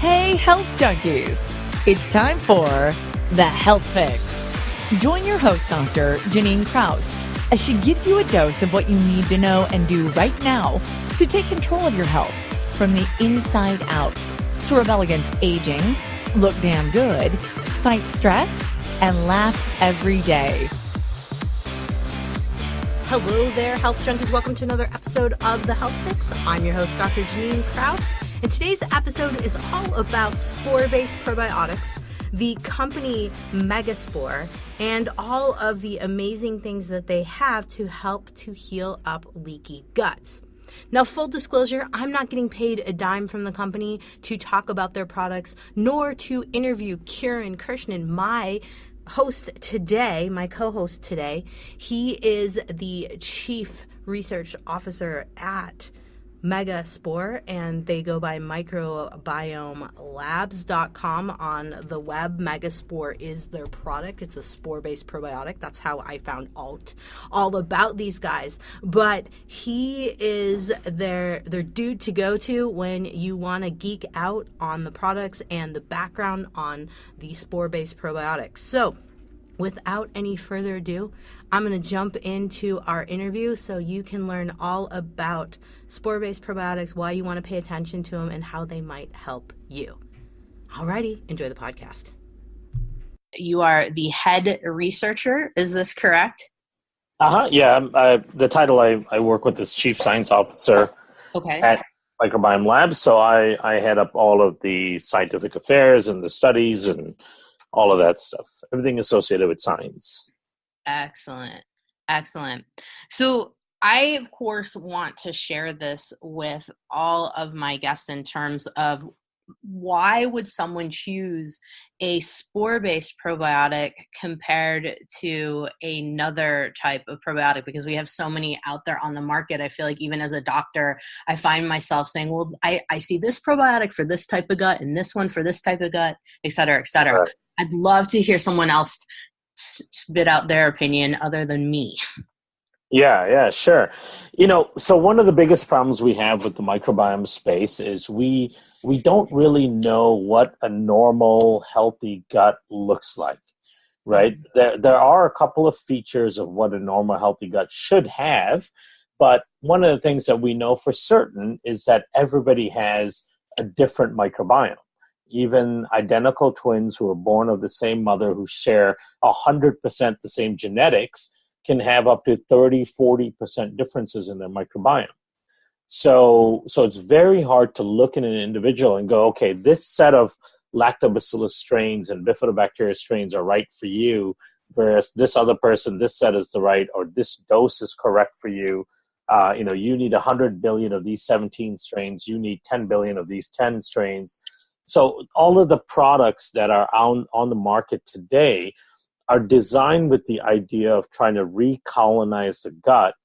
Hey, health junkies! It's time for The Health Fix. Join your host, Dr. Jannine Krause, as she gives you a dose of what you need to know and do right now to take control of your health from the inside out, to rebel against aging, look damn good, fight stress, and laugh every day. Hello there, health junkies. Welcome to another episode of The Health Fix. I'm your host, Dr. Jannine Krause, and today's episode is all about spore-based probiotics, the company Megaspore, and all of the amazing things that they have to help to heal up leaky guts. Now, full disclosure, I'm not getting paid a dime from the company to talk about their products, nor to interview Kiran Krishnan, my host today, my co-host today. He is the chief research officer at Megaspore, and they go by Microbiome Labs.com on the web. Megaspore is their product. It's a spore-based probiotic. That's how I found out all about these guys. But he is their dude to go to when you want to geek out on the products and the background on the spore-based probiotics. So, without any further ado, I'm going to jump into our interview so you can learn all about spore-based probiotics, why you want to pay attention to them, and how they might help you. Alrighty, enjoy the podcast. You are the head researcher, is this correct? Yeah, the title I work with is Chief Science Officer at Microbiome Labs, so I head up all of the scientific affairs and the studies and all of that stuff, everything associated with science. Excellent. So I, of course, want to share this with all of my guests in terms of why would someone choose a spore-based probiotic compared to another type of probiotic? Because we have so many out there on the market. I feel like even as a doctor, I find myself saying, well, I see this probiotic for this type of gut and this one for this type of gut, et cetera, et cetera. Right. I'd love to hear someone else spit out their opinion other than me. Yeah, sure. So one of the biggest problems we have with the microbiome space is we don't really know what a normal, healthy gut looks like, right? There are a couple of features of what a normal, healthy gut should have, but one of the things that we know for certain is that everybody has a different microbiome. Even identical twins who are born of the same mother who share 100% the same genetics can have up to 30-40% differences in their microbiome. So it's very hard to look at an individual and go, okay, this set of lactobacillus strains and bifidobacteria strains are right for you, whereas this other person, this set is the right, or this dose is correct for you. You need 100 billion of these 17 strains. You need 10 billion of these 10 strains. So all of the products that are on the market today are designed with the idea of trying to recolonize the gut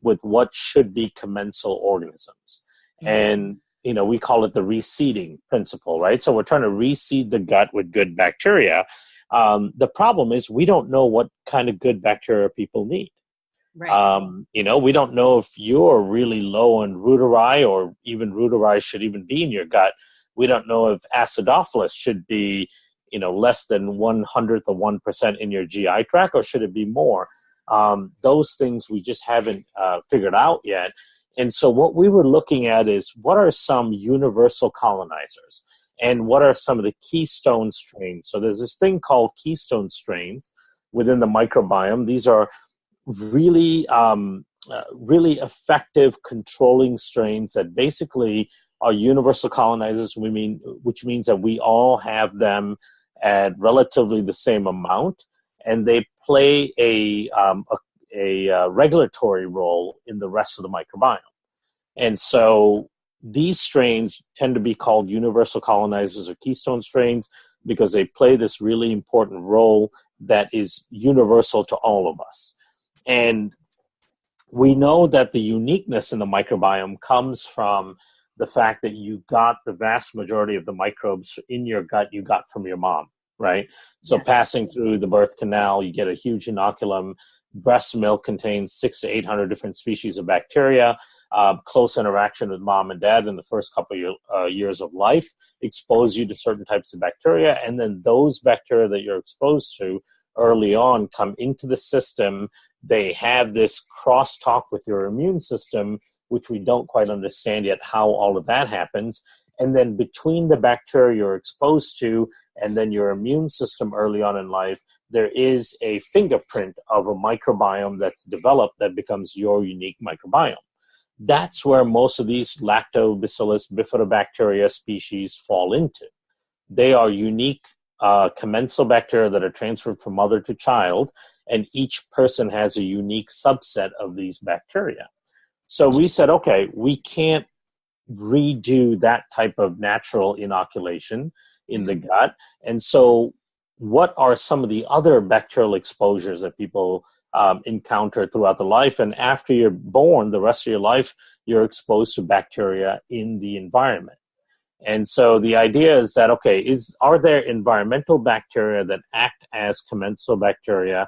with what should be commensal organisms. Mm-hmm. And, we call it the reseeding principle, right? So we're trying to reseed the gut with good bacteria. The problem is we don't know what kind of good bacteria people need. Right. We don't know if you're really low on reuteri, or even reuteri should even be in your gut. We don't know if acidophilus should be, less than 1/100th of 1% in your GI tract, or should it be more? Those things we just haven't figured out yet. And so what we were looking at is what are some universal colonizers and what are some of the keystone strains. So there's this thing called keystone strains within the microbiome. These are really, really effective controlling strains that basically are universal colonizers, which means that we all have them at relatively the same amount, and they play a regulatory role in the rest of the microbiome. And so these strains tend to be called universal colonizers or keystone strains because they play this really important role that is universal to all of us. And we know that the uniqueness in the microbiome comes from the fact that you got the vast majority of the microbes in your gut you got from your mom, right? So yes. Passing through the birth canal, you get a huge inoculum. Breast milk contains 600 to 800 different species of bacteria. close interaction with mom and dad in the first couple of years of life expose you to certain types of bacteria, and then those bacteria that you're exposed to early on come into the system. They have this crosstalk with your immune system, which we don't quite understand yet how all of that happens. And then between the bacteria you're exposed to and then your immune system early on in life, there is a fingerprint of a microbiome that's developed that becomes your unique microbiome. That's where most of these Lactobacillus bifidobacteria species fall into. They are unique commensal bacteria that are transferred from mother to child, and each person has a unique subset of these bacteria. So we said, okay, we can't redo that type of natural inoculation in the gut. And so what are some of the other bacterial exposures that people encounter throughout the life? And after you're born, the rest of your life, you're exposed to bacteria in the environment. And so the idea is that, okay, are there environmental bacteria that act as commensal bacteria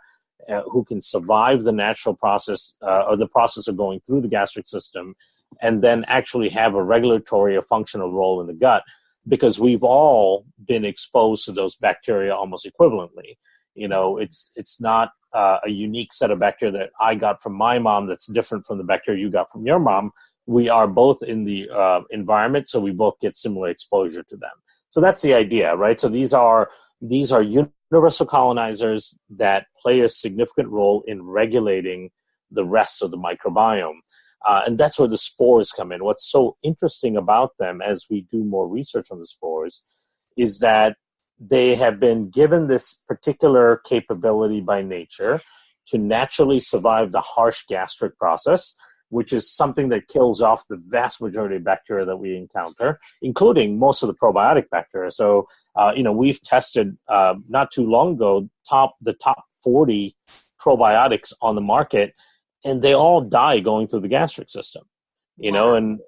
who can survive the natural process or the process of going through the gastric system and then actually have a regulatory or functional role in the gut? Because we've all been exposed to those bacteria almost equivalently. You know, it's not a unique set of bacteria that I got from my mom that's different from the bacteria you got from your mom. We are both in the environment, so we both get similar exposure to them. So that's the idea, right? So these are universal colonizers that play a significant role in regulating the rest of the microbiome. And that's where the spores come in. What's so interesting about them as we do more research on the spores is that they have been given this particular capability by nature to naturally survive the harsh gastric process, which is something that kills off the vast majority of bacteria that we encounter, including most of the probiotic bacteria. So, we've tested not too long ago the top 40 probiotics on the market, and they all die going through the gastric system, and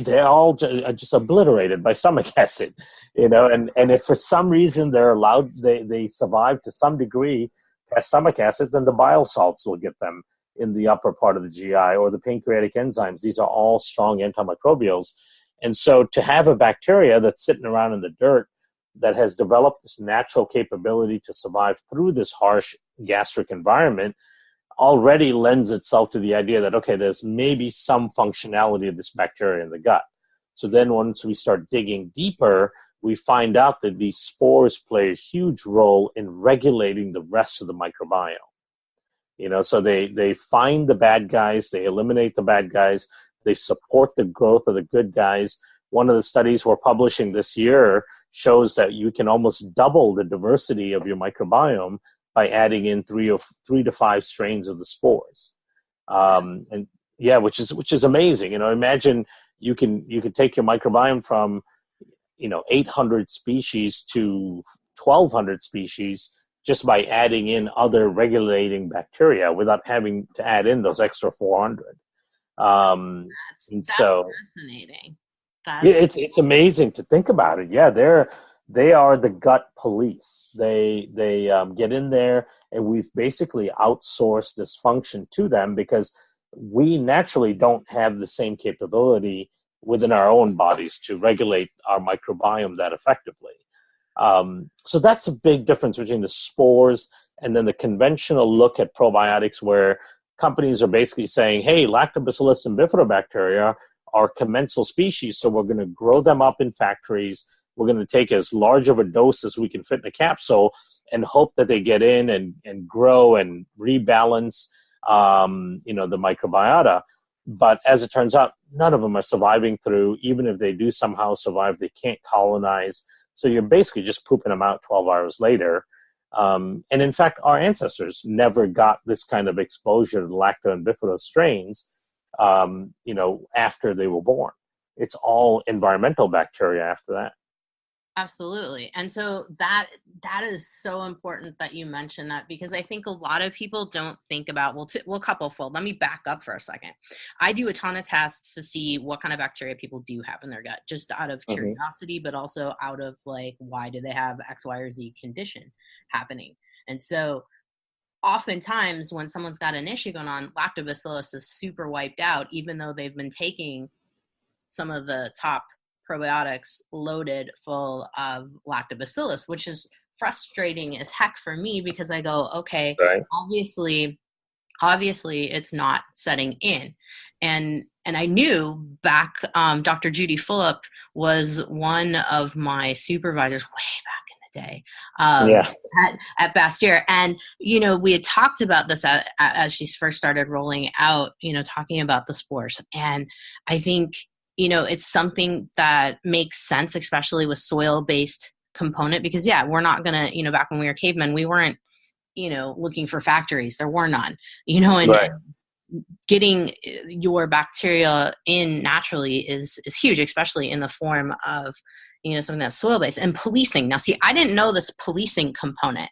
they're all just obliterated by stomach acid, and if for some reason they're allowed, they survive to some degree past stomach acid, then the bile salts will get them in the upper part of the GI, or the pancreatic enzymes. These are all strong antimicrobials. And so to have a bacteria that's sitting around in the dirt that has developed this natural capability to survive through this harsh gastric environment already lends itself to the idea that, okay, there's maybe some functionality of this bacteria in the gut. So then once we start digging deeper, we find out that these spores play a huge role in regulating the rest of the microbiome. So they find the bad guys, they eliminate the bad guys, they support the growth of the good guys. One of the studies we're publishing this year shows that you can almost double the diversity of your microbiome by adding in 3 to 5 strains of the spores. Which is amazing. Imagine you could take your microbiome from 800 species to 1,200 species just by adding in other regulating bacteria without having to add in those extra 400. That's fascinating. It's amazing to think about it. Yeah, they are the gut police. They get in there, and we've basically outsourced this function to them because we naturally don't have the same capability within our own bodies to regulate our microbiome that effectively. So that's a big difference between the spores and then the conventional look at probiotics, where companies are basically saying, hey, Lactobacillus and bifidobacteria are commensal species, so we're going to grow them up in factories. We're going to take as large of a dose as we can fit in a capsule and hope that they get in and grow and rebalance, the microbiota. But as it turns out, none of them are surviving through. Even if they do somehow survive, they can't colonize. So you're basically just pooping them out 12 hours later. And in fact, our ancestors never got this kind of exposure to the lacto and bifido strains, after they were born. It's all environmental bacteria after that. Absolutely. And so that is so important that you mentioned that, because I think a lot of people don't think about, couple fold. Let me back up for a second. I do a ton of tests to see what kind of bacteria people do have in their gut, just out of curiosity, but also out of why do they have X, Y, or Z condition happening? And so oftentimes when someone's got an issue going on, lactobacillus is super wiped out, even though they've been taking some of the top probiotics loaded full of lactobacillus, which is frustrating as heck for me, because I go, okay, Right. obviously it's not setting in. And I knew back, Dr. Judy Fulop was one of my supervisors way back in the day, Yeah. at Bacterial. And, we had talked about this as she first started rolling out, talking about the spores. And I think, it's something that makes sense, especially with soil-based component, because we're not going to, back when we were cavemen, we weren't, looking for factories. There were none, and Right. getting your bacteria in naturally is huge, especially in the form of, something that's soil-based. And policing. Now, see, I didn't know this policing component.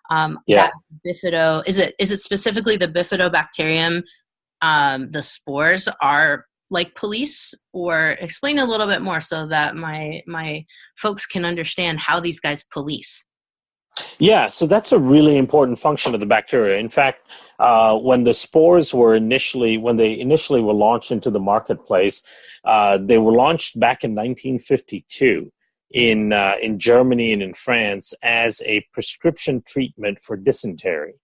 Yeah. That bifido, is it specifically the bifidobacterium? The spores are like police, or explain a little bit more so that my folks can understand how these guys police. Yeah, so that's a really important function of the bacteria. In fact, when the spores were initially were launched into the marketplace, they were launched back in 1952 in Germany and in France as a prescription treatment for dysentery.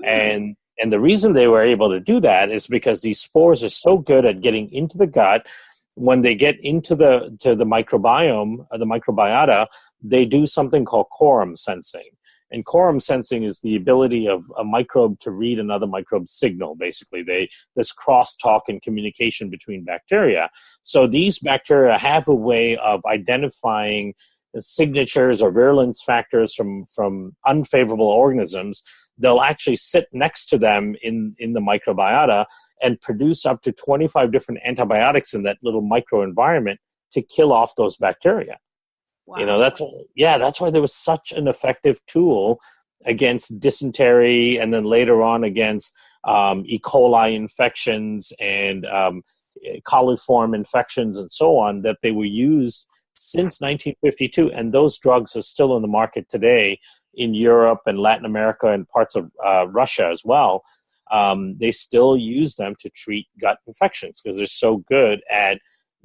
And the reason they were able to do that is because these spores are so good at getting into the gut. When they get into the microbiome, the microbiota, they do something called quorum sensing. And quorum sensing is the ability of a microbe to read another microbe's signal. Basically, there's crosstalk and communication between bacteria. So these bacteria have a way of identifying signatures or virulence factors from unfavorable organisms. They'll actually sit next to them in the microbiota and produce up to 25 different antibiotics in that little microenvironment to kill off those bacteria. Wow. That's why there was such an effective tool against dysentery, and then later on against E. coli infections and coliform infections and so on, that they were used since 1952. And those drugs are still on the market today in Europe and Latin America and parts of Russia as well. They still use them to treat gut infections because they're so good at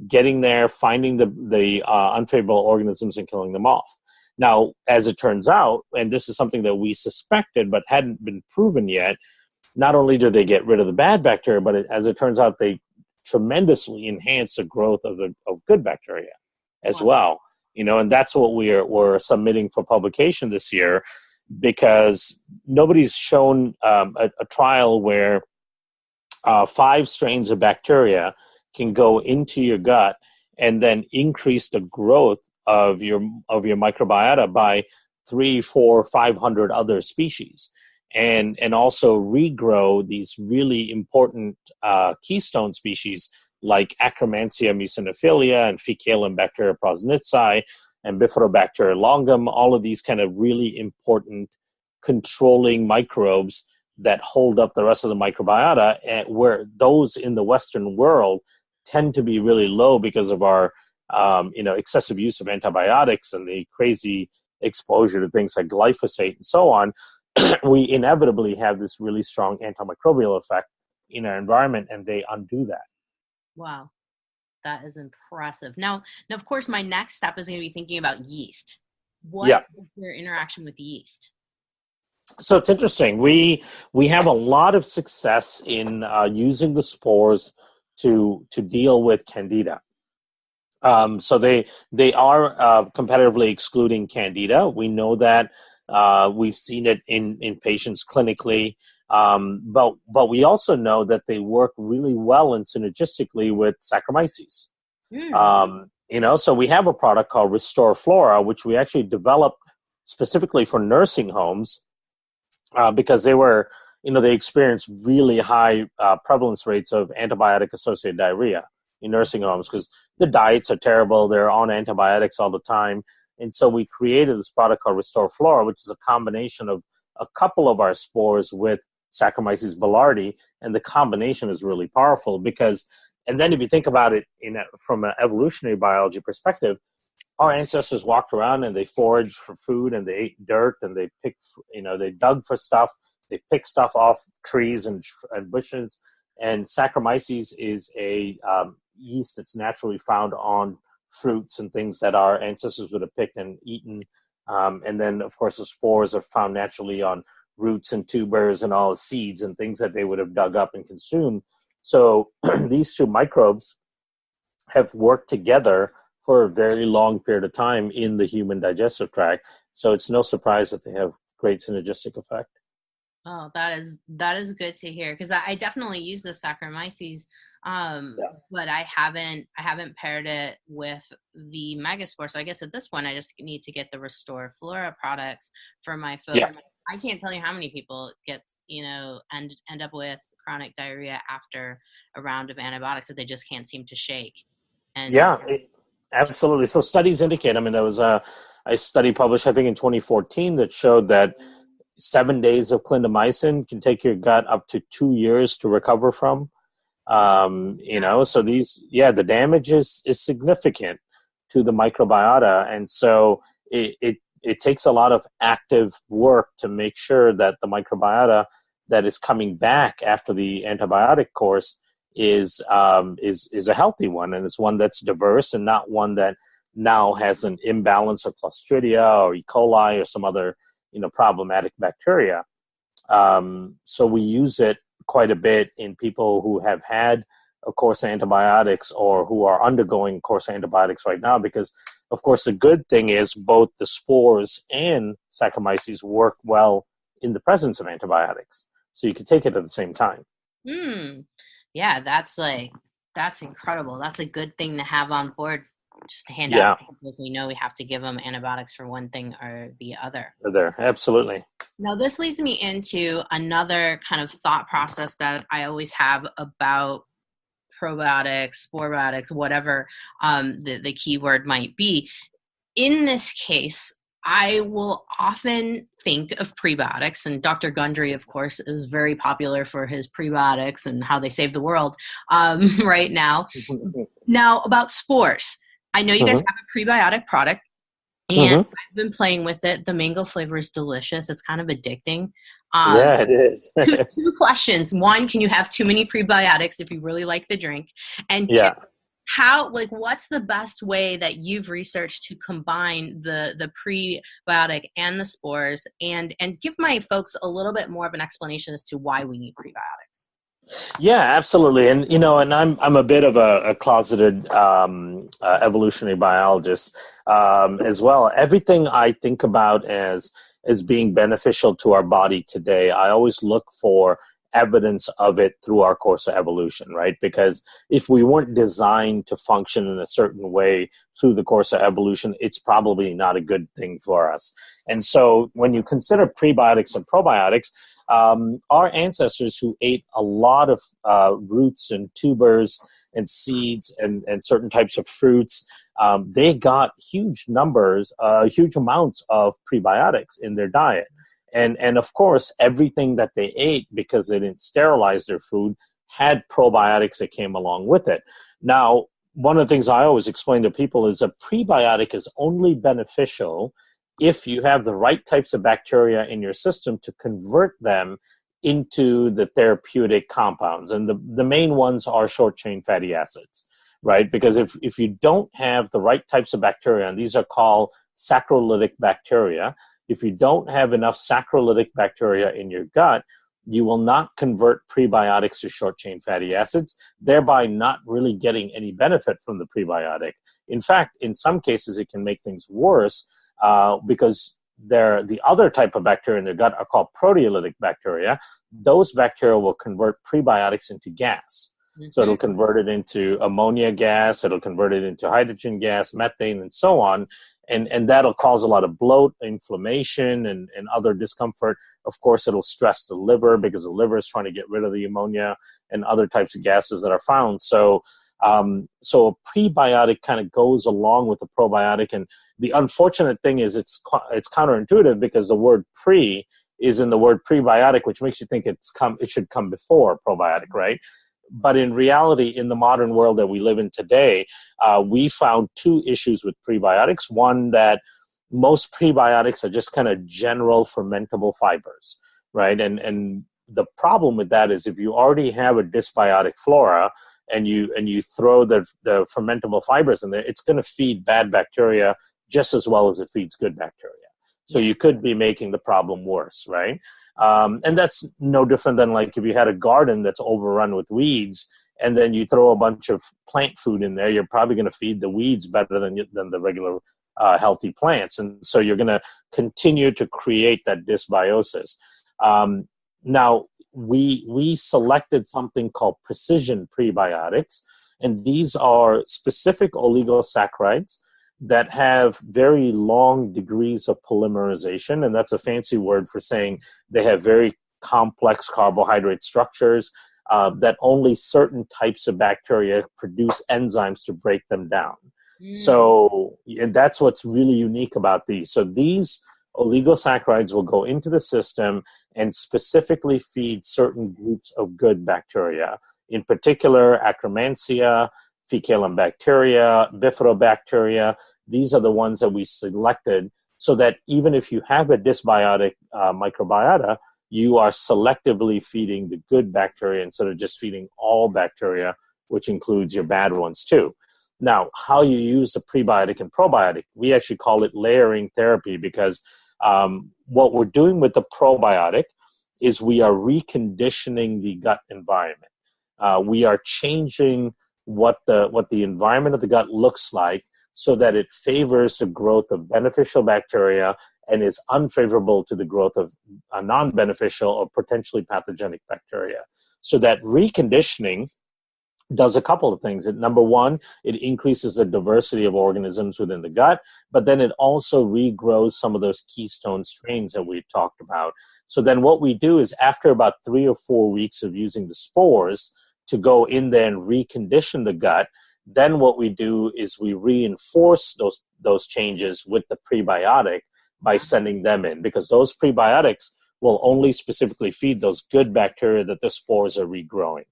getting there, finding the unfavorable organisms and killing them off. Now, as it turns out, and this is something that we suspected but hadn't been proven yet, not only do they get rid of the bad bacteria, but as it turns out, they tremendously enhance the growth of good bacteria as well. And that's what we're submitting for publication this year, because nobody's shown a trial where 5 strains of bacteria can go into your gut and then increase the growth of your microbiota by 300, 400, 500 other species, and also regrow these really important keystone species like Akkermansia muciniphila and Fecalibacteria prosnitzi and Bifidobacteria longum. All of these kind of really important controlling microbes that hold up the rest of the microbiota, and where those in the Western world tend to be really low because of our excessive use of antibiotics and the crazy exposure to things like glyphosate and so on. We inevitably have this really strong antimicrobial effect in our environment, and they undo that. Wow, that is impressive. Now, of course, my next step is going to be thinking about yeast. What is their interaction with yeast? So it's interesting. We have a lot of success in using the spores to deal with Candida. So they are competitively excluding Candida. We know that. We've seen it in patients clinically. But we also know that they work really well and synergistically with Saccharomyces. So we have a product called Restore Flora, which we actually developed specifically for nursing homes, because they experienced really high prevalence rates of antibiotic-associated diarrhea in nursing homes because the diets are terrible. They're on antibiotics all the time. And so we created this product called Restore Flora, which is a combination of a couple of our spores with Saccharomyces boulardii, and the combination is really powerful because, and then if you think about it from an evolutionary biology perspective, our ancestors walked around and they foraged for food and they ate dirt and they dug for stuff pick stuff off trees and bushes. And Saccharomyces is a yeast that's naturally found on fruits and things that our ancestors would have picked and eaten. And then, of course, the spores are found naturally on roots and tubers and all seeds and things that they would have dug up and consumed. So these two microbes have worked together for a very long period of time in the human digestive tract. So it's no surprise that they have great synergistic effect. Oh, that is good to hear, because I definitely use the Saccharomyces, but I haven't paired it with the Megaspore. So I guess at this point I just need to get the Restore Flora products for my folks. Yeah. I can't tell you how many people end up with chronic diarrhea after a round of antibiotics that they just can't seem to shake. And absolutely. So studies indicate, there was a study published, I think, in 2014 that showed that 7 days of clindamycin can take your gut up to 2 years to recover from. So the damage is significant to the microbiota. And so it takes a lot of active work to make sure that the microbiota that is coming back after the antibiotic course is a healthy one, and it's one that's diverse and not one that now has an imbalance of Clostridia or E. coli or some other problematic bacteria. So we use it quite a bit in people who have had a course of antibiotics or who are undergoing a course of antibiotics right now, because, of course, the good thing is both the spores and Saccharomyces work well in the presence of antibiotics. So you can take it at the same time. Yeah, that's incredible. That's a good thing to have on board, just to hand out to people if we know we have to give them antibiotics for one thing or the other. Absolutely. Now, this leads me into another kind of thought process that I always have about probiotics, spore-biotics, whatever the keyword might be. In this case, I will often think of prebiotics, and Dr. Gundry, of course, is very popular for his prebiotics and how they save the world right now. Now, about spores. I know you guys have a prebiotic product, and I've been playing with it. The mango flavor is delicious. It's kind of addicting. Yeah, it is. two questions. One, can you have too many prebiotics if you really like the drink? And two, what's the best way that you've researched to combine the prebiotic and the spores, and give my folks a little bit more of an explanation as to why we need prebiotics? Yeah, absolutely. And, and I'm a bit of a closeted evolutionary biologist as well. Everything I think about as being beneficial to our body today, I always look for evidence of it through our course of evolution, right? Because if we weren't designed to function in a certain way through the course of evolution, it's probably not a good thing for us. And so when you consider prebiotics and probiotics, our ancestors who ate a lot of roots and tubers and seeds and certain types of fruits, they got huge amounts of prebiotics in their diet. And of course, everything that they ate, because they didn't sterilize their food, had probiotics that came along with it. Now, one of the things I always explain to people is a prebiotic is only beneficial if you have the right types of bacteria in your system to convert them into the therapeutic compounds. And the main ones are short-chain fatty acids, right? Because if you don't have the right types of bacteria, and these are called saccharolytic bacteria, if you don't have enough saccharolytic bacteria in your gut, you will not convert prebiotics to short-chain fatty acids, thereby not really getting any benefit from the prebiotic. In fact, in some cases, it can make things worse because the other type of bacteria in the gut are called proteolytic bacteria. Those bacteria will convert prebiotics into gas. So it'll convert it into ammonia gas, it'll convert it into hydrogen gas, methane, and so on. And that'll cause a lot of bloat, inflammation, and other discomfort. Of course, it'll stress the liver because the liver is trying to get rid of the ammonia and other types of gases that are found. So a prebiotic kind of goes along with the probiotic. And the unfortunate thing is it's counterintuitive because the word pre is in the word prebiotic, which makes you think it should come before probiotic, right? But in reality, in the modern world that we live in today, we found two issues with prebiotics. One, that most prebiotics are just kind of general fermentable fibers, right? And the problem with that is if you already have a dysbiotic flora and you throw the fermentable fibers in there, it's going to feed bad bacteria just as well as it feeds good bacteria. So you could be making the problem worse, right? And that's no different than like if you had a garden that's overrun with weeds and then you throw a bunch of plant food in there, you're probably going to feed the weeds better than the regular healthy plants. And so you're going to continue to create that dysbiosis. Now, we selected something called precision prebiotics, and these are specific oligosaccharides that have very long degrees of polymerization, and that's a fancy word for saying they have very complex carbohydrate structures that only certain types of bacteria produce enzymes to break them down. So and that's what's really unique about these. So these oligosaccharides will go into the system and specifically feed certain groups of good bacteria, in particular Akkermansia, fecalum bacteria, bifidobacteria. These are the ones that we selected so that even if you have a dysbiotic microbiota, you are selectively feeding the good bacteria instead of just feeding all bacteria, which includes your bad ones too. Now, how you use the prebiotic and probiotic, we actually call it layering therapy because what we're doing with the probiotic is we are reconditioning the gut environment. We are changing what the environment of the gut looks like so that it favors the growth of beneficial bacteria and is unfavorable to the growth of non-beneficial or potentially pathogenic bacteria. So that reconditioning does a couple of things. Number one, it increases the diversity of organisms within the gut, but then it also regrows some of those keystone strains that we've talked about. So then what we do is after about 3 or 4 weeks of using the spores to go in there and recondition the gut, then what we do is we reinforce those changes with the prebiotic by sending them in, because those prebiotics will only specifically feed those good bacteria that the spores are regrowing.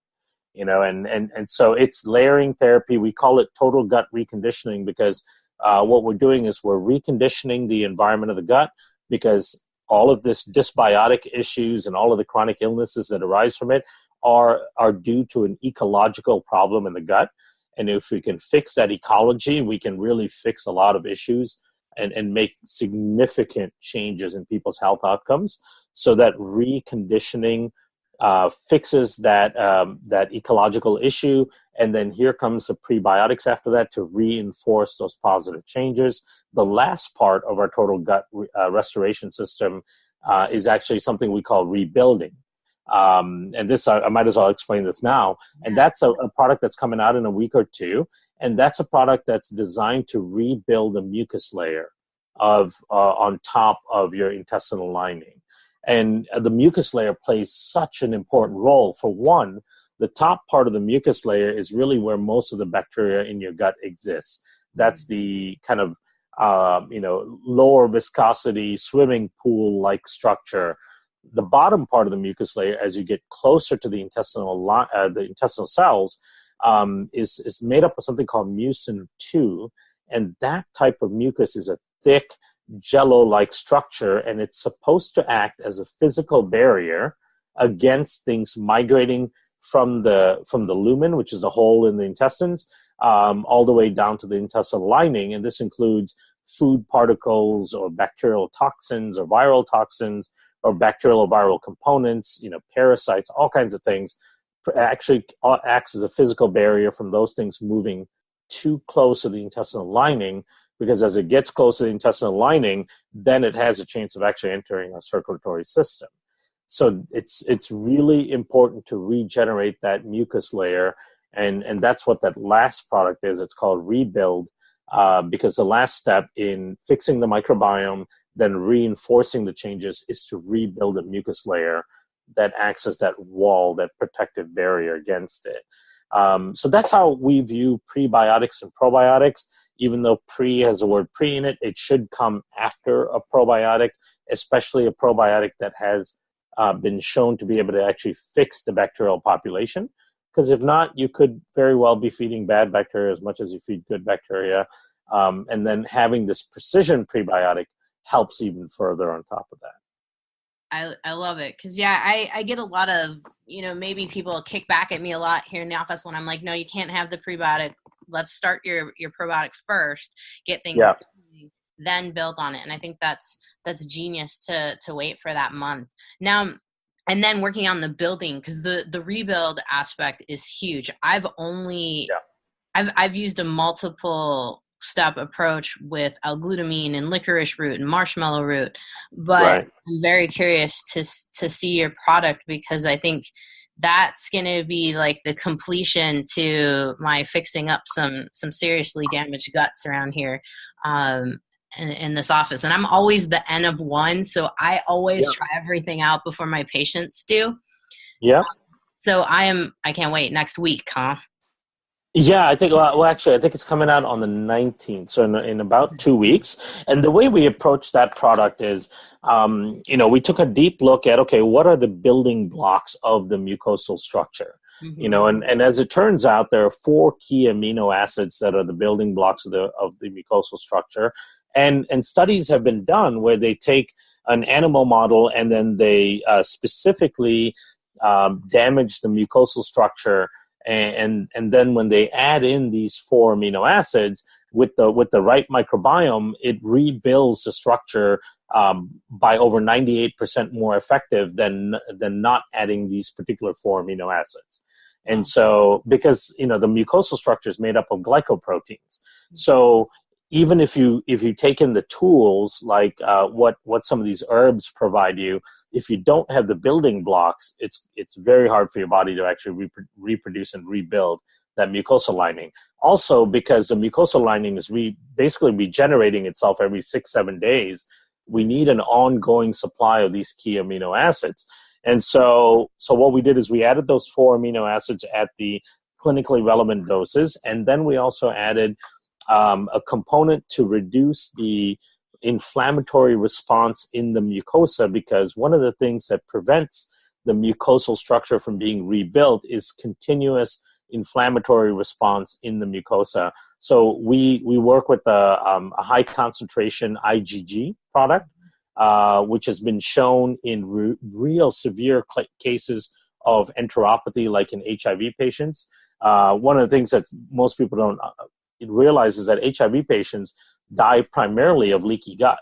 And so it's layering therapy. We call it total gut reconditioning because what we're doing is we're reconditioning the environment of the gut, because all of this dysbiotic issues and all of the chronic illnesses that arise from it are due to an ecological problem in the gut. And if we can fix that ecology, we can really fix a lot of issues and make significant changes in people's health outcomes. So that reconditioning fixes that ecological issue, and then here comes the prebiotics after that to reinforce those positive changes. The last part of our total gut restoration system is actually something we call rebuilding. And this, I might as well explain this now. And that's a product that's coming out in a week or two. And that's a product that's designed to rebuild the mucus layer on top of your intestinal lining. And the mucus layer plays such an important role. For one, the top part of the mucus layer is really where most of the bacteria in your gut exists. That's the kind of lower viscosity swimming pool-like structure. The bottom part of the mucus layer, as you get closer to the intestinal cells, is made up of something called mucin 2, and that type of mucus is a thick jello-like structure, and it's supposed to act as a physical barrier against things migrating from the lumen, which is a hole in the intestines, all the way down to the intestinal lining. And this includes food particles or bacterial toxins or viral toxins or bacterial or viral components, parasites, all kinds of things. Actually acts as a physical barrier from those things moving too close to the intestinal lining, because as it gets close to the intestinal lining, then it has a chance of actually entering our circulatory system. So it's really important to regenerate that mucus layer, and that's what that last product is. It's called Rebuild, because the last step in fixing the microbiome, then reinforcing the changes, is to rebuild the mucus layer that acts as that wall, that protective barrier against it. So that's how we view prebiotics and probiotics. Even though pre has the word pre in it, it should come after a probiotic, especially a probiotic that has been shown to be able to actually fix the bacterial population. Because if not, you could very well be feeding bad bacteria as much as you feed good bacteria. And then having this precision prebiotic helps even further on top of that. I love it. Cause yeah, I get a lot of, maybe people kick back at me a lot here in the office when I'm like, no, you can't have the prebiotic. Let's start your probiotic first, get things Yeah. going, then build on it. And I think that's genius to wait for that month. Now, and then working on the building, because the rebuild aspect is huge. I've used a multiple step approach with L-glutamine and licorice root and marshmallow root, but Right. I'm very curious to see your product, because I think that's going to be like the completion to my fixing up some seriously damaged guts around here. In this office, and I'm always the N of one, so I always Yeah. try everything out before my patients do. Yeah. So I can't wait next week, huh? Yeah, I think, well, actually, I think it's coming out on the 19th, so in about 2 weeks. And the way we approach that product is, we took a deep look at, okay, what are the building blocks of the mucosal structure? Mm-hmm. And as it turns out, there are 4 key amino acids that are the building blocks of the mucosal structure. And studies have been done where they take an animal model and then they specifically damage the mucosal structure. And then when they add in these 4 amino acids with the right microbiome, it rebuilds the structure by over 98% more effective than not adding these particular 4 amino acids. And so, because the mucosal structure is made up of glycoproteins, so even if you take in the tools like what some of these herbs provide you, if you don't have the building blocks, it's very hard for your body to actually reproduce and rebuild that mucosal lining. Also, because the mucosal lining is basically regenerating itself every 6-7 days, we need an ongoing supply of these key amino acids. And so what we did is we added those 4 amino acids at the clinically relevant doses, and then we also added a component to reduce the inflammatory response in the mucosa, because one of the things that prevents the mucosal structure from being rebuilt is continuous inflammatory response in the mucosa. So we work with a high concentration IgG product, which has been shown in real severe cases of enteropathy, like in HIV patients. One of the things that most people don't realize is that HIV patients die primarily of leaky gut.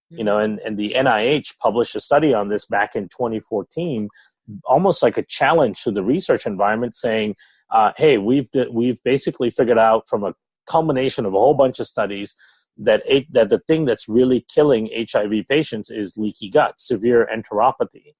And the NIH published a study on this back in 2014, almost like a challenge to the research environment, saying, hey, we've basically figured out from a culmination of a whole bunch of studies that the thing that's really killing HIV patients is leaky gut, severe enteropathy.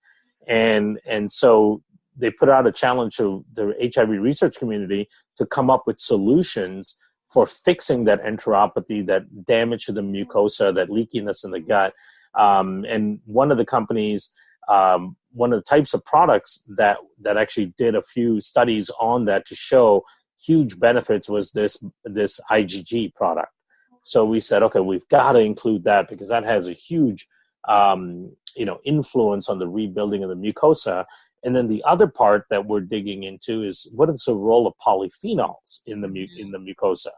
And so they put out a challenge to the HIV research community to come up with solutions for fixing that enteropathy, that damage to the mucosa, that leakiness in the gut. And one of the companies, one of the types of products that actually did a few studies on that to show huge benefits was this IgG product. So we said, okay, we've got to include that because that has a huge influence on the rebuilding of the mucosa. And then the other part that we're digging into is what is the role of polyphenols in the mucosa?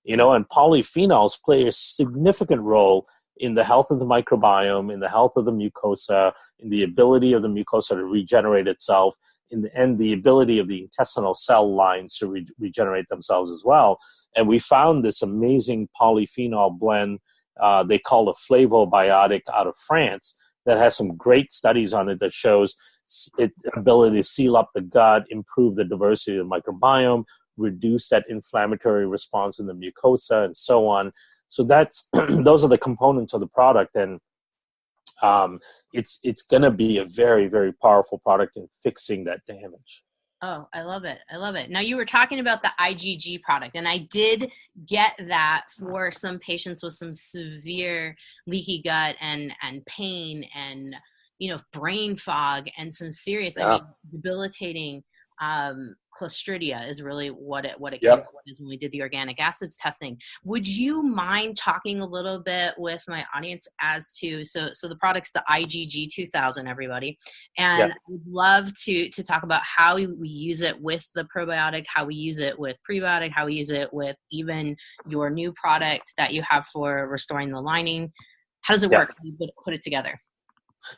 And polyphenols play a significant role in the health of the microbiome, in the health of the mucosa, in the ability of the mucosa to regenerate itself, and the ability of the intestinal cell lines to regenerate themselves as well. And we found this amazing polyphenol blend they call a Flavobiotic out of France that has some great studies on it that shows its ability to seal up the gut, improve the diversity of the microbiome, reduce that inflammatory response in the mucosa, and so on. So that's those are the components of the product, and it's going to be a very, very powerful product in fixing that damage. Oh, I love it. I love it. Now, you were talking about the IgG product, and I did get that for some patients with some severe leaky gut and pain and, brain fog and some serious, debilitating Clostridia is really what it came up with when we did the organic acids testing. Would you mind talking a little bit with my audience as to, so the product's the IgG 2000, everybody, and I'd love to talk about how we use it with the probiotic, how we use it with prebiotic, how we use it with even your new product that you have for restoring the lining. How does it work? How do you put it together?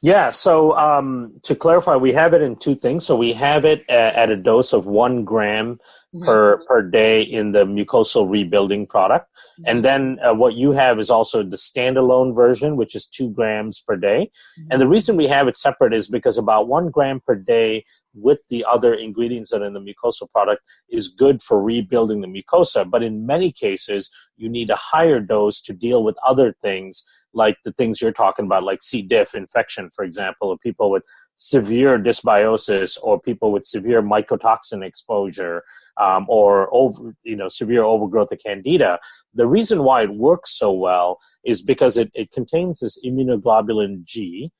Yeah, so to clarify, we have it in two things. So we have it at a dose of 1 gram per day in the mucosal rebuilding product. And then what you have is also the standalone version, which is 2 grams per day. And the reason we have it separate is because about 1 gram per day with the other ingredients that are in the mucosal product is good for rebuilding the mucosa. But in many cases, you need a higher dose to deal with other things, like the things you're talking about, like C. diff infection, for example, or people with severe dysbiosis, or people with severe mycotoxin exposure, or severe overgrowth of candida. The reason why it works so well is because it contains this immunoglobulin G,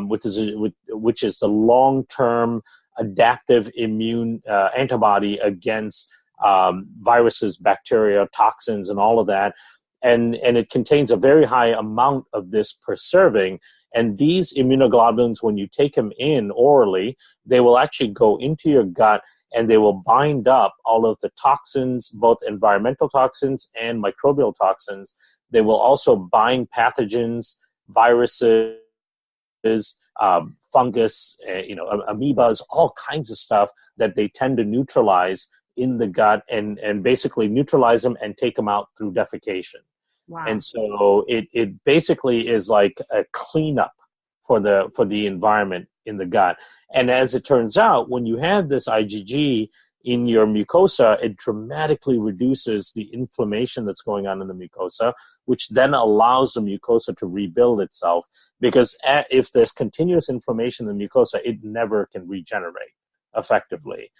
which is the long-term adaptive immune antibody against viruses, bacteria, toxins, and all of that. And it contains a very high amount of this per serving. And these immunoglobulins, when you take them in orally, they will actually go into your gut and they will bind up all of the toxins, both environmental toxins and microbial toxins. They will also bind pathogens, viruses, fungus, amoebas, all kinds of stuff that they tend to neutralize in the gut, and basically neutralize them and take them out through defecation. Wow. And so it basically is like a cleanup for the environment in the gut. And as it turns out, when you have this IgG in your mucosa, it dramatically reduces the inflammation that's going on in the mucosa, which then allows the mucosa to rebuild itself. Because if there's continuous inflammation in the mucosa, it never can regenerate effectively.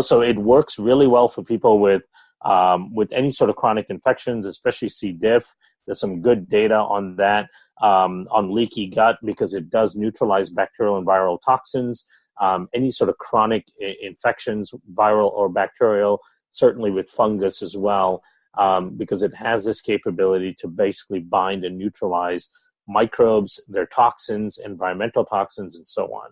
So it works really well for people with any sort of chronic infections, especially C. diff. There's some good data on that, on leaky gut, because it does neutralize bacterial and viral toxins. Any sort of chronic infections, viral or bacterial, certainly with fungus as well, because it has this capability to basically bind and neutralize microbes, their toxins, environmental toxins, and so on.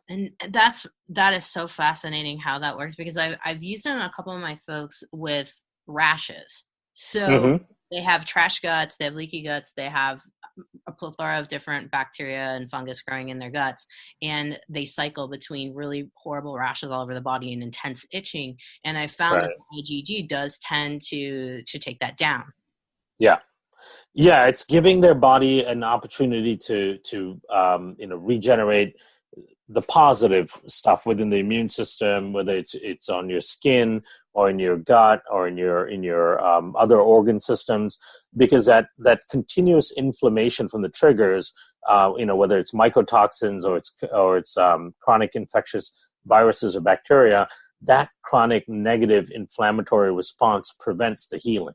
And that is so fascinating how that works, because I've used it on a couple of my folks with rashes. So they have trash guts, they have leaky guts, they have a plethora of different bacteria and fungus growing in their guts, and they cycle between really horrible rashes all over the body and intense itching. And I found that the IgG does tend to take that down. Yeah. Yeah, it's giving their body an opportunity to regenerate the positive stuff within the immune system, whether it's on your skin or in your gut or in your other organ systems, because that continuous inflammation from the triggers, whether it's mycotoxins or it's chronic infectious viruses or bacteria, that chronic negative inflammatory response prevents the healing.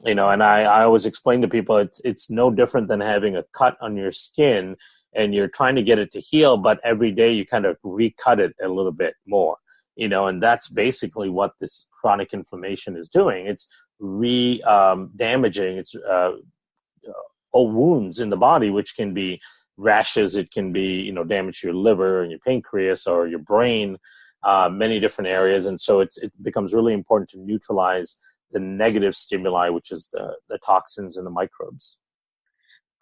And I always explain to people it's no different than having a cut on your skin, and you're trying to get it to heal, but every day you kind of recut it a little bit more, and that's basically what this chronic inflammation is doing. It's damaging its wounds in the body, which can be rashes. It can be, damage to your liver and your pancreas or your brain, many different areas. And so it becomes really important to neutralize the negative stimuli, which is the toxins and the microbes.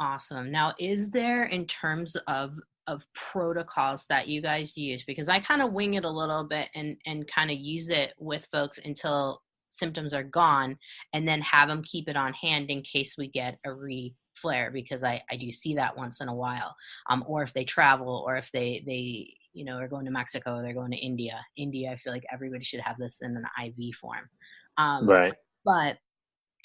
Awesome. Now, is there, in terms of protocols that you guys use, because I kind of wing it a little bit and kind of use it with folks until symptoms are gone, and then have them keep it on hand in case we get a re-flare, because I do see that once in a while, or if they travel, or if they are going to Mexico, they're going to India. I feel like everybody should have this in an IV form. Right. But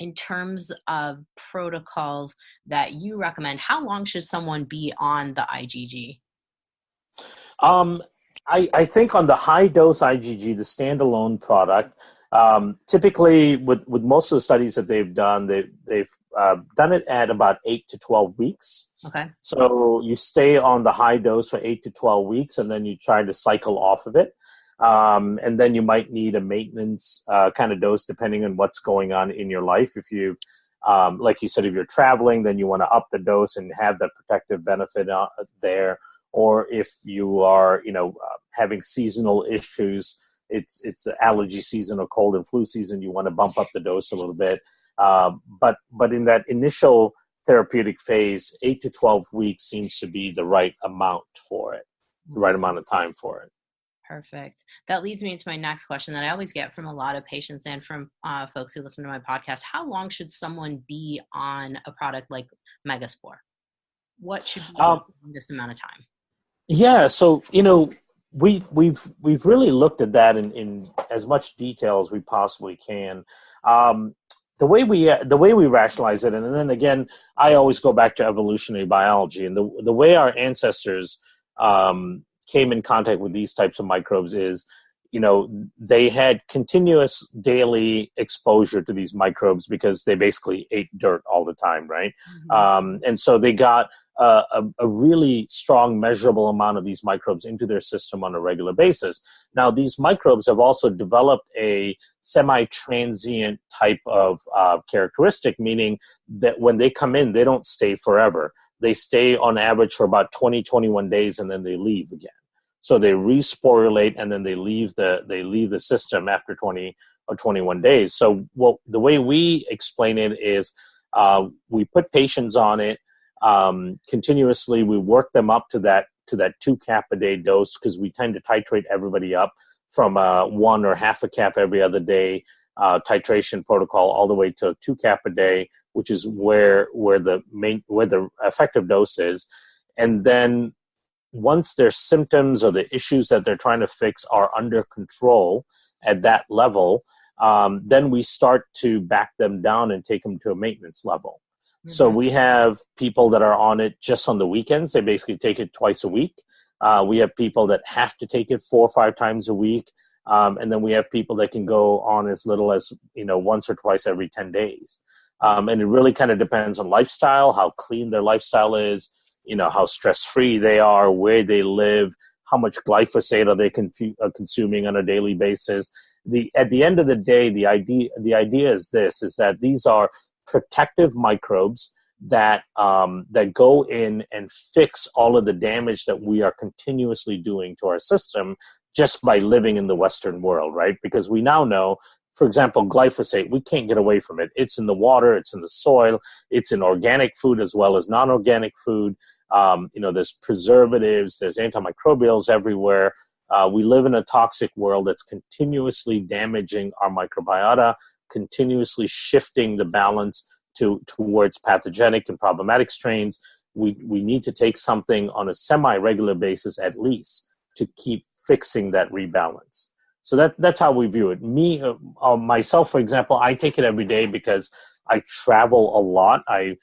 in terms of protocols that you recommend, how long should someone be on the IgG? I think on the high dose IgG, the standalone product, typically with most of the studies that they've done, they've done it at about 8 to 12 weeks. Okay. So you stay on the high dose for 8 to 12 weeks, and then you try to cycle off of it. And then you might need a maintenance kind of dose depending on what's going on in your life. If you, like you said, if you're traveling, then you want to up the dose and have that protective benefit there. Or if you are, having seasonal issues, it's allergy season or cold and flu season, you want to bump up the dose a little bit. But in that initial therapeutic phase, 8 to 12 weeks seems to be the right amount for it, the right amount of time for it. Perfect. That leads me into my next question that I always get from a lot of patients and from folks who listen to my podcast. How long should someone be on a product like Megaspore? What should be the longest amount of time? Yeah, so we've really looked at that in as much detail as we possibly can. The way we rationalize it, and then again, I always go back to evolutionary biology, and the way our ancestors came in contact with these types of microbes is, they had continuous daily exposure to these microbes because they basically ate dirt all the time, right? Mm-hmm. And so they got a really strong measurable amount of these microbes into their system on a regular basis. Now, these microbes have also developed a semi-transient type of characteristic, meaning that when they come in, they don't stay forever. They stay on average for about 20, 21 days, and then they leave again. So they resporulate, and then they leave the system after 20 or 21 days. So the way we explain it is we put patients on it continuously. We work them up to that 2 cap a day dose, because we tend to titrate everybody up from 1 or half a cap every other day titration protocol all the way to 2 cap a day, which is where the effective dose is. And then once their symptoms or the issues that they're trying to fix are under control at that level, then we start to back them down and take them to a maintenance level. Mm-hmm. So we have people that are on it just on the weekends. They basically take it twice a week. We have people that have to take it 4 or 5 times a week. And then we have people that can go on as little as, once or twice every 10 days. And it really kind of depends on lifestyle, how clean their lifestyle is, how stress-free they are, where they live, how much glyphosate are they consuming on a daily basis. At the end of the day, the idea is that these are protective microbes that go in and fix all of the damage that we are continuously doing to our system just by living in the Western world, right? Because we now know, for example, glyphosate, we can't get away from it. It's in the water, it's in the soil, it's in organic food as well as non-organic food. There's preservatives, there's antimicrobials everywhere. We live in a toxic world that's continuously damaging our microbiota, continuously shifting the balance towards pathogenic and problematic strains. We need to take something on a semi-regular basis at least to keep fixing that rebalance. So that's how we view it. Myself, for example, I take it every day because I travel a lot. I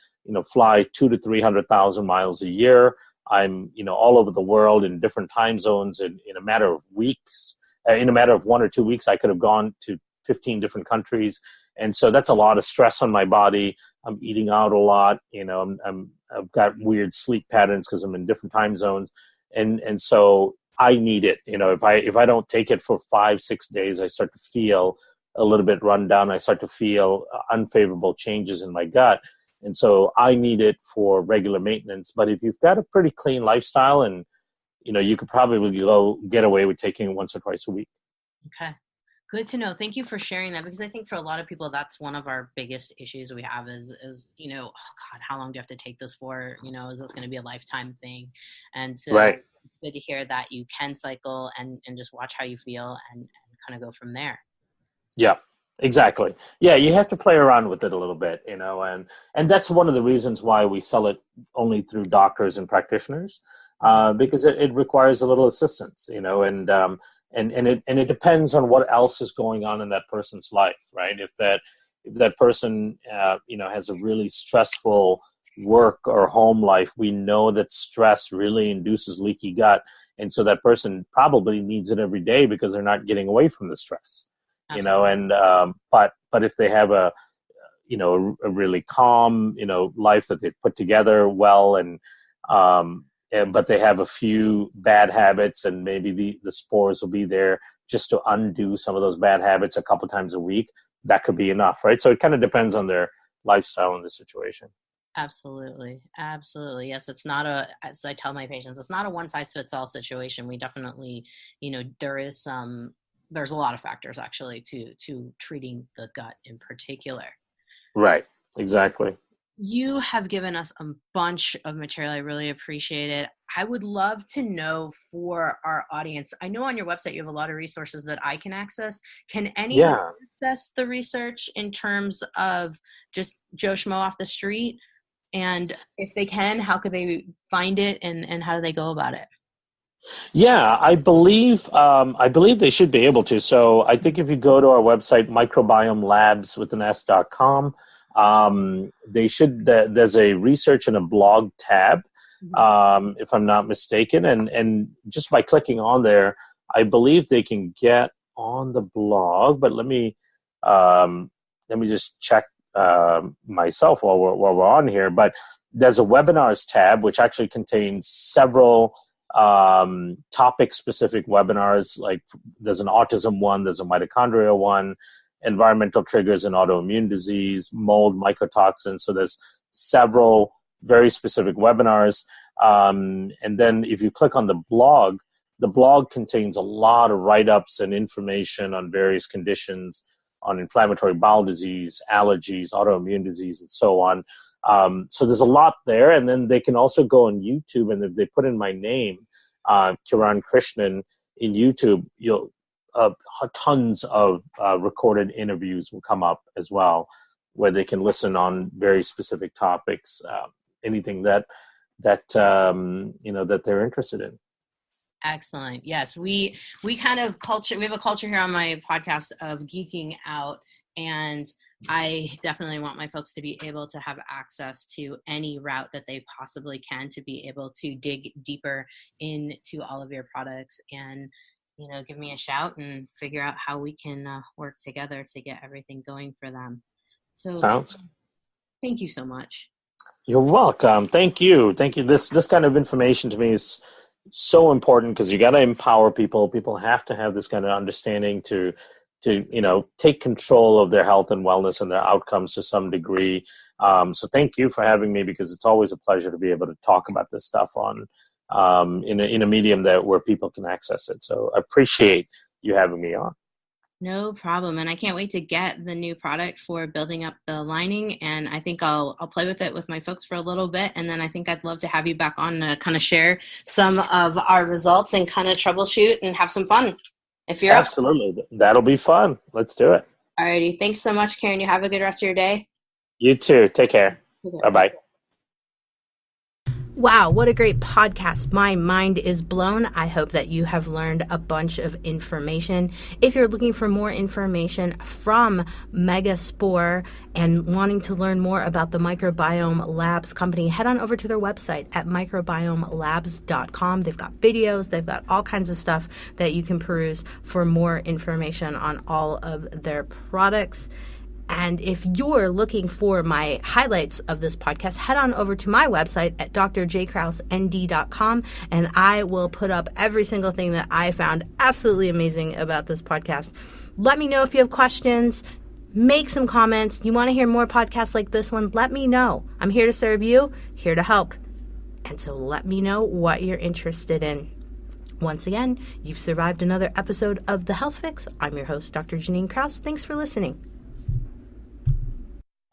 fly 200,000 to 300,000 miles a year. I'm all over the world in different time zones in a matter of weeks. In a matter of 1 or 2 weeks, I could have gone to 15 different countries, and so that's a lot of stress on my body. I'm eating out a lot. I've got weird sleep patterns because I'm in different time zones, and so I need it. If I don't take it for 5-6 days, I start to feel a little bit run down. I start to feel unfavorable changes in my gut. And so I need it for regular maintenance. But if you've got a pretty clean lifestyle, and you could probably get away with taking it once or twice a week. Okay. Good to know. Thank you for sharing that, because I think for a lot of people, that's one of our biggest issues we have is oh God, how long do you have to take this for? Is this going to be a lifetime thing? And so right. Good to hear that you can cycle and just watch how you feel and kind of go from there. Yeah, exactly. Yeah, you have to play around with it a little bit, and that's one of the reasons why we sell it only through doctors and practitioners, because it requires a little assistance, and it depends on what else is going on in that person's life, right? If that person has a really stressful work or home life, we know that stress really induces leaky gut, and so that person probably needs it every day because they're not getting away from the stress. Absolutely. But if they have a really calm, life that they've put together well, but they have a few bad habits, and maybe the spores will be there just to undo some of those bad habits a couple times a week, that could be enough, right? So it kind of depends on their lifestyle and the situation. Absolutely. Yes, it's not as I tell my patients, it's not a one size fits all situation. We definitely, there's a lot of factors actually to treating the gut in particular. Right. Exactly. You have given us a bunch of material. I really appreciate it. I would love to know for our audience. I know on your website you have a lot of resources that I can access. Can anyone Yeah. access the research in terms of just Joe Schmo off the street? And if they can, how could they find it, and how do they go about it? Yeah, I believe they should be able to. So I think if you go to our website, Microbiome Labs with an S.com, they should. There's a research and a blog tab, if I'm not mistaken, and just by clicking on there, I believe they can get on the blog. But let me just check myself while we're on here. But there's a webinars tab which actually contains several topic specific webinars. Like there's an autism one, there's a mitochondria one, environmental triggers and autoimmune disease, mold, mycotoxins. So there's several very specific webinars. And then if you click on the blog contains a lot of write-ups and information on various conditions, on inflammatory bowel disease, allergies, autoimmune disease, and so on. So there's a lot there. And then they can also go on YouTube, and if they put in my name, Kiran Krishnan, in YouTube, tons of recorded interviews will come up as well, where they can listen on very specific topics, anything that they're interested in. Excellent. Yes, we kind of we have a culture here on my podcast of geeking out, and I definitely want my folks to be able to have access to any route that they possibly can to be able to dig deeper into all of your products, and give me a shout and figure out how we can work together to get everything going for them. So thank you so much. You're welcome. Thank you. This kind of information to me is so important, because you got to empower people. People have to have this kind of understanding to take control of their health and wellness and their outcomes to some degree. So thank you for having me, because it's always a pleasure to be able to talk about this stuff on in a medium where people can access it. So I appreciate you having me on. No problem. And I can't wait to get the new product for building up the lining. And I think I'll play with it with my folks for a little bit. And then I think I'd love to have you back on to kind of share some of our results and kind of troubleshoot and have some fun. If you're Absolutely. That'll be fun. Let's do it. Alrighty. Thanks so much, Karen. You have a good rest of your day. You too. Take care. Bye-bye. Wow, what a great podcast. My mind is blown. I hope that you have learned a bunch of information. If you're looking for more information from Megaspore and wanting to learn more about the Microbiome Labs company, head on over to their website at microbiomelabs.com. They've got videos, they've got all kinds of stuff that you can peruse for more information on all of their products. And if you're looking for my highlights of this podcast, head on over to my website at drjkrauseND.com, and I will put up every single thing that I found absolutely amazing about this podcast. Let me know if you have questions. Make some comments. You want to hear more podcasts like this one? Let me know. I'm here to serve you, here to help. And so let me know what you're interested in. Once again, you've survived another episode of The Health Fix. I'm your host, Dr. Jannine Krause. Thanks for listening.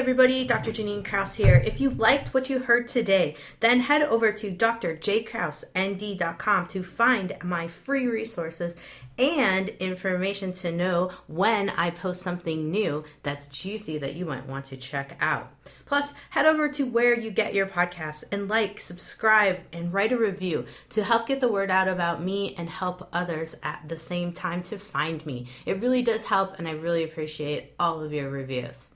Everybody, Dr. Jannine Krause here. If you liked what you heard today, then head over to drjkrauseND.com to find my free resources and information to know when I post something new that's juicy that you might want to check out. Plus, head over to where you get your podcasts and like, subscribe, and write a review to help get the word out about me and help others at the same time to find me. It really does help, and I really appreciate all of your reviews.